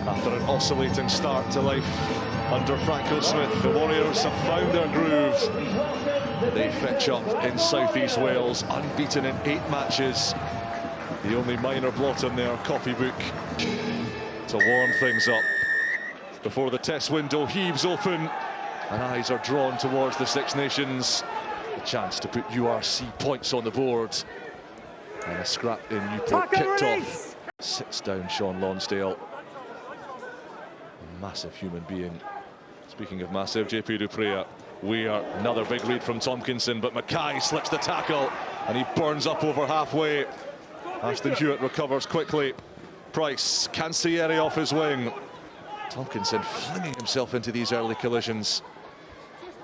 After an oscillating start to life under Franco Smith, the Warriors have found their groove. They fetch up in South East Wales, unbeaten in 8 matches. The only minor blot in their copybook to warm things up before the test window heaves open and eyes are drawn towards the Six Nations. A chance to put URC points on the board. And a scrap in Newport kicked off. Sits down Sean Lonsdale. A massive human being. Speaking of massive, JP Duprea. Another big lead from Tompkinson, but Mackay slips the tackle and he burns up over halfway. Ashton Hewitt recovers quickly. Price, Cancellieri off his wing. Tompkinson flinging himself into these early collisions.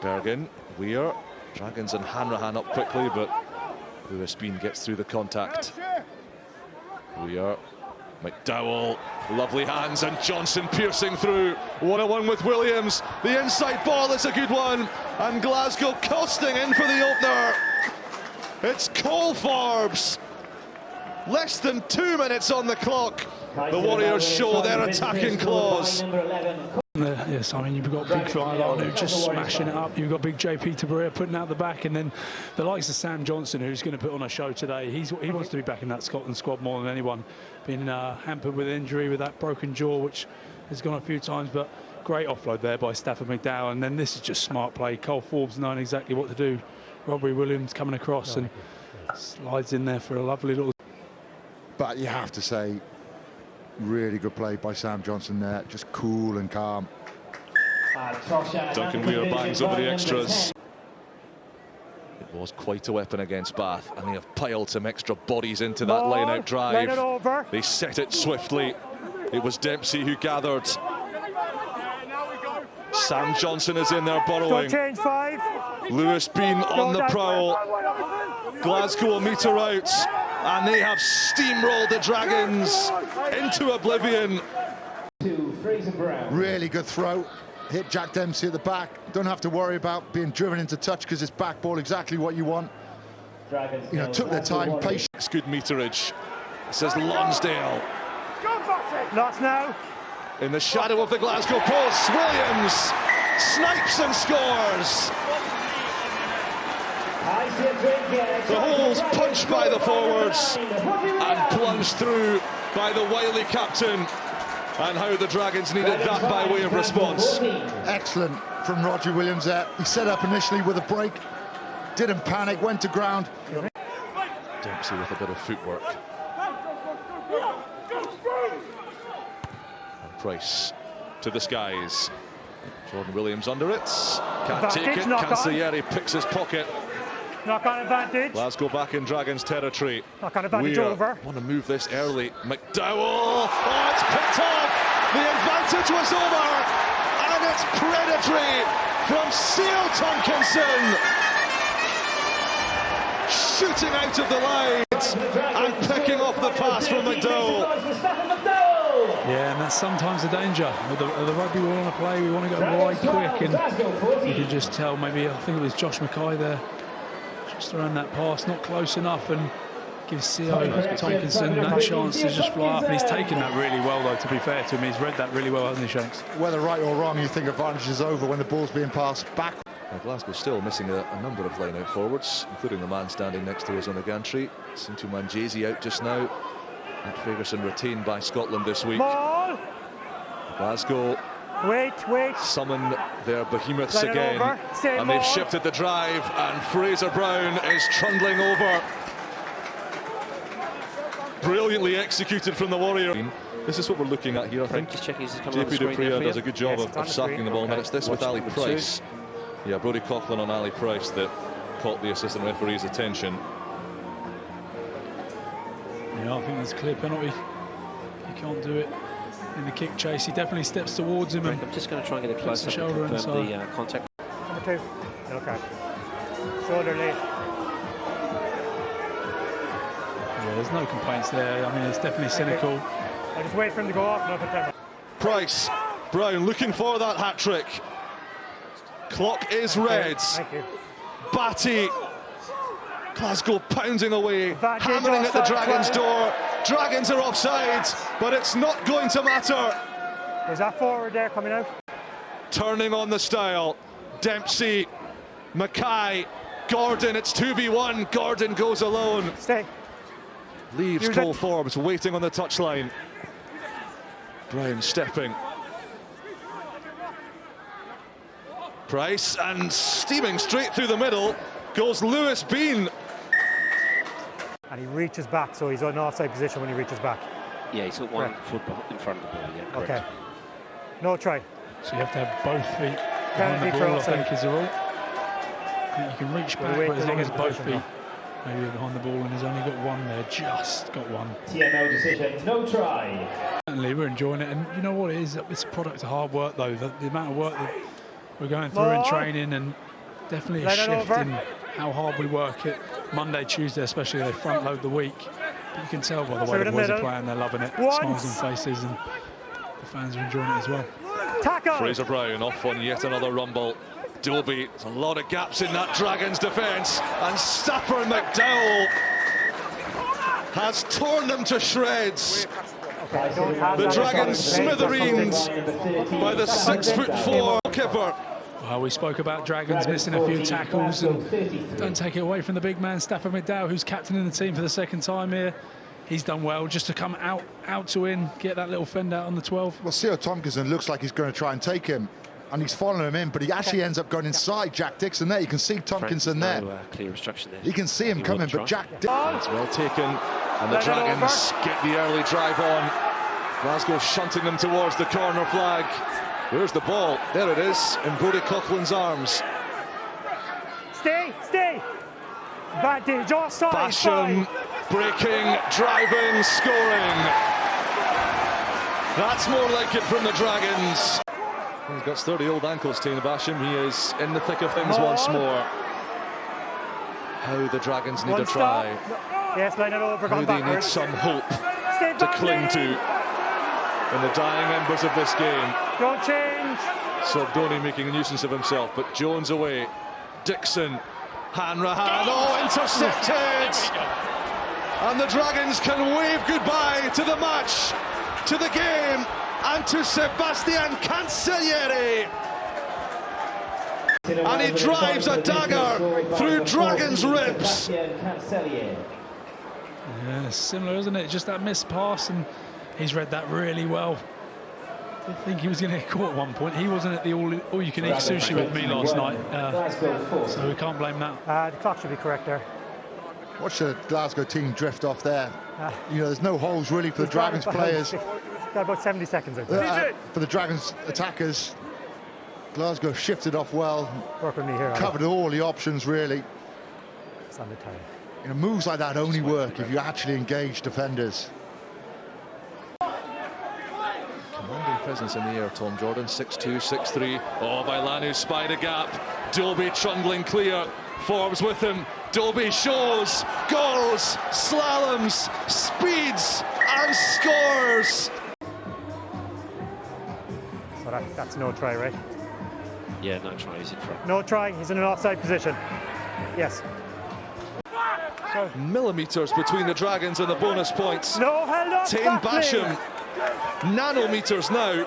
Bergen, Weir, Dragons and Hanrahan up quickly, but Lewis Bean gets through the contact. Weir, McDowell, lovely hands, and Johnson piercing through. 1-on-1 with Williams. The inside ball is a good one, and Glasgow coasting in for the opener. It's Cole Forbes. Less than 2 minutes on the clock. The Warriors show their attacking claws. Yes, I mean, you've got big Flyline who just smashing it up. You've got big JP Duprea putting out the back, and then the likes of Sam Johnson, who's going to put on a show today. He wants to be back in that Scotland squad more than anyone. Been hampered with injury with that broken jaw, which has gone a few times, but great offload there by Stafford McDowell. And then this is just smart play. Cole Forbes knowing exactly what to do. Robbie Williams coming across and slides in there for a lovely little. But you have to say, really good play by Sam Johnson there, just cool and calm. Duncan Weir bangs over the extras. It was quite a weapon against Bath, and they have piled some extra bodies into that line-out drive. They set it swiftly. It was Dempsey who gathered. Sam Johnson is in there burrowing. Lewis Bean on the prowl. Glasgow a metre out, and they have steamrolled the Dragons into oblivion. Really good throw. Hit Jack Dempsey at the back. Don't have to worry about being driven into touch because it's back ball, exactly what you want. You know, took their time, patience. It's good meterage, says Lonsdale. Lost now. In the shadow of the Glasgow post, Williams snipes and scores. The holes punched by the forwards and plunged through by the wily captain. And how the Dragons needed that by way of response. Excellent from Roger Williams there. He set up initially with a break, didn't panic, went to ground. Dempsey with a bit of footwork. And Price to the skies. Jordan Williams under it. Can't take it. Cancellieri picks his pocket. Knock-on advantage. Glasgow back in Dragons territory. Knock-on advantage over. Want to move this early. McDowell. Oh, it's picked off. The advantage was over. And it's predatory from Seal Tompkinson. Shooting out of the lines and picking off the pass from McDowell. Yeah, and that's sometimes the danger. With the rugby we want to play, we want to go wide quick, and you can just tell, maybe, I think it was Josh Mackay there, just around that pass, not close enough, and gives CO Tompkinson that chance to just fly up. And he's taken that really well, though, to be fair to him. He's read that really well, hasn't he, Shanks? Whether right or wrong, you think advantage is over when the ball's being passed back. Glasgow still missing a number of line-out forwards, including the man standing next to us on the gantry. Sintu Manjesi out just now. Matt Ferguson retained by Scotland this week. Ball. Glasgow Wait. summon their behemoths Let again, and they've shifted the drive, and Fraser Brown is trundling over. Brilliantly executed from the Warrior. This is what we're looking at here, I think. JP Duprea does a good job of sacking the ball, and it's this with Ali Price. Yeah, Brodie Coughlin on Ali Price that caught the assistant referee's attention. Yeah, I think there's a clear penalty. He can't do it in the kick chase. He definitely steps towards him. And I'm just going to try and get a close up and confirm the contact. Number 2. Okay. Shoulder late. Yeah, there's no complaints there. I mean, it's definitely cynical. I'll just wait for him to go off. Not the Price, Brown looking for that hat-trick. Clock is red. Thank you. Batty. Glasgow pounding away, hammering at the Dragons' door. Dragons are offside, but it's not going to matter. Is that forward there coming out? Turning on the style. Dempsey, Mackay, Gordon. It's 2v1. Gordon goes alone. Stay. Leaves Cole Forbes waiting on the touchline. Brown stepping. Price, and steaming straight through the middle goes Lewis Bean. And he reaches back, so he's in an offside position when he reaches back. Yeah, he's got one foot in front of the ball, yeah, correct. Okay. No try. So you have to have both feet behind the ball, I think, is the rule. You can reach back, but as long as both feet maybe behind the ball, and he's only got one there, just got one. TMO decision, no try. Certainly, we're enjoying it, and you know what it is? It's a product of hard work, though. The amount of work that we're going through in training, and definitely a shift in how hard we work it. Monday, Tuesday, especially, they front load the week. But you can tell by the way the boys are playing, they're loving it. Smiles on faces, and the fans are enjoying it as well. Tackle. Fraser Brown off on yet another rumble. Dobie, there's a lot of gaps in that Dragons defence, and Stafford McDowell has torn them to shreds. The Dragons smithereens by the 6'4" keeper. Well, we spoke about Dragons missing a few tackles, and don't take it away from the big man Stafford McDowell, who's captaining the team for the second time here. He's done well just to come out to in, get that little fend out on the 12. Well, Theo Tompkinson looks like he's going to try and take him, and he's following him in, but he actually ends up going inside Jack Dixon there. You can see Tompkinson there. Clear instruction there. You can see him coming, but Jack Dixon... It's well taken, and the Dragons get the early drive on. Glasgow shunting them towards the corner flag. Where's the ball? There it is, in Brodie Coughlin's arms. Stay. Advantage, offside. Basham breaking, driving, scoring. That's more like it from the Dragons. He's got sturdy old ankles, Taine Basham. He is in the thick of things once more. How the Dragons need a try. Yes, line it over. How they need some hope to cling to in the dying embers of this game. Don't change. Sogdoni making a nuisance of himself, but Jones away. Dixon, Hanrahan, intercepted! And the Dragons can wave goodbye to the match, to the game, and to Sebastian Cancelliere. And he drives a dagger through Dragons' ribs. Yeah, similar, isn't it? Just that missed pass, and he's read that really well. I think he was going to get caught at one point. He wasn't at the all-you-can-eat sushi with me last night, so we can't blame that. The clock should be correct there. Watch the Glasgow team drift off there. You know, there's no holes really for the Dragons players. Got about 70 seconds out. For the Dragons attackers, Glasgow shifted off well. Work with me here. Covered all the options really. It's on the time. You know, moves like that only work if you actually engage defenders. Commanding presence in the air, Tom Jordan, 6'2", 6'3". Oh, Bailanu spied a gap. Dobie trundling clear. Forbes with him. Dobie shows, goes, slaloms, speeds, and scores. So that's no try, right? Yeah, no try, he's in front. No try, he's in an offside position. Yes. Millimetres between the Dragons and the bonus points. No, held up. Taine Basham, nanometers now.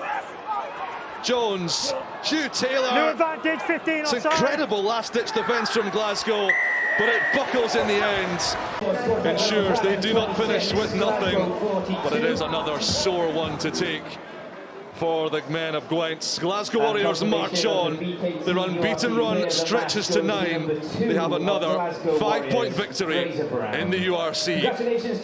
Jones, Hugh Taylor. New advantage, 15 It's offside. incredible last-ditch defence from Glasgow, but it buckles in the end. Ensures they do not finish with nothing, but it is another sore one to take for the men of Gwent. Glasgow Warriors march on. Their unbeaten run stretches to 9. They have another 5-point victory in the URC.